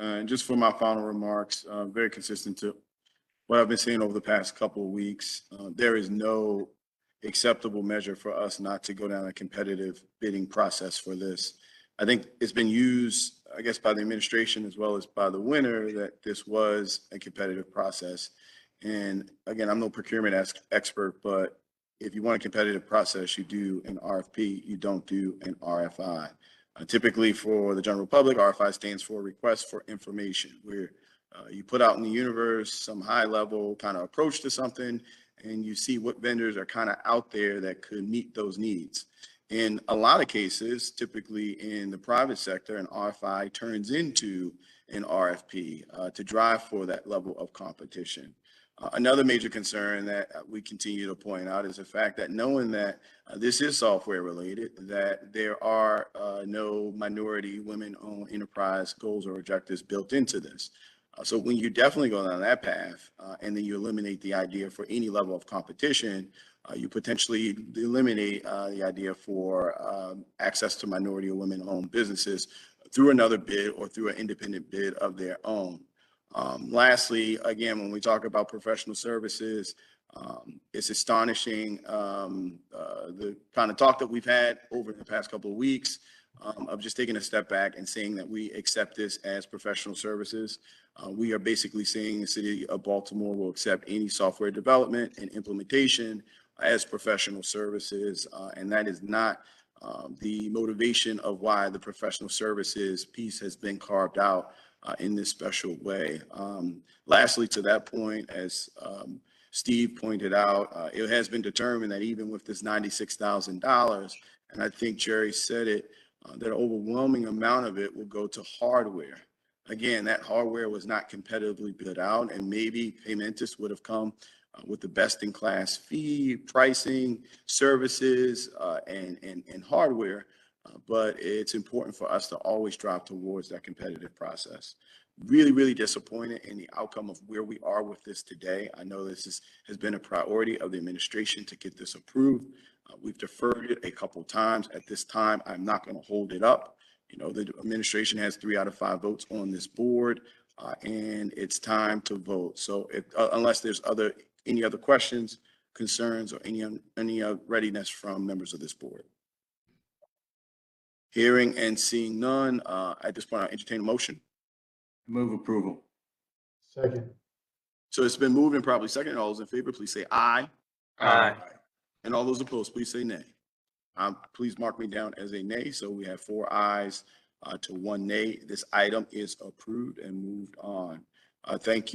And just for my final remarks, very consistent to what I've been seeing over the past couple of weeks. There is no acceptable measure for us not to go down a competitive bidding process for this. I think it's been used, I guess, by the administration as well as by the winner that this was a competitive process. And again, I'm no procurement expert, but if you want a competitive process, you do an RFP, you don't do an RFI. Typically for the general public, RFI stands for Request for Information, where you put out in the universe some high level kind of approach to something, and you see what vendors are kind of out there that could meet those needs. In a lot of cases, typically in the private sector, an RFI turns into an RFP to drive for that level of competition. Another major concern that we continue to point out is the fact that knowing that this is software related, that there are no minority women-owned enterprise goals or objectives built into this. So when you definitely go down that path and then you eliminate the idea for any level of competition, you potentially eliminate the idea for access to minority or women-owned businesses through another bid or through an independent bid of their own. Lastly, again, when we talk about professional services, it's astonishing the kind of talk that we've had over the past couple of weeks of just taking a step back and saying that we accept this as professional services. We are basically saying the city of Baltimore will accept any software development and implementation as professional services, and that is not the motivation of why the professional services piece has been carved out in this special way. Lastly, to that point, as Steve pointed out, it has been determined that even with this $96,000, and I think Jerry said it, that an overwhelming amount of it will go to hardware. Again, that hardware was not competitively bid out, and maybe Paymentus would have come with the best-in-class fee, pricing, services, and hardware. But it's important for us to always drive towards that competitive process. Really, really disappointed in the outcome of where we are with this today. I know this has been a priority of the administration to get this approved. We've deferred it a couple times. At this time, I'm not going to hold it up. You know, the administration has 3 out of 5 votes on this board, and it's time to vote. So unless there's any other questions, concerns, or any readiness from members of this board. Hearing and seeing none, at this point, I entertain a motion. Move approval. Second. So it's been moved and probably second. All those in favor, please say aye. Aye. And all those opposed, please say nay. Please mark me down as a nay. So we have 4 ayes to 1 nay. This item is approved and moved on. Thank you.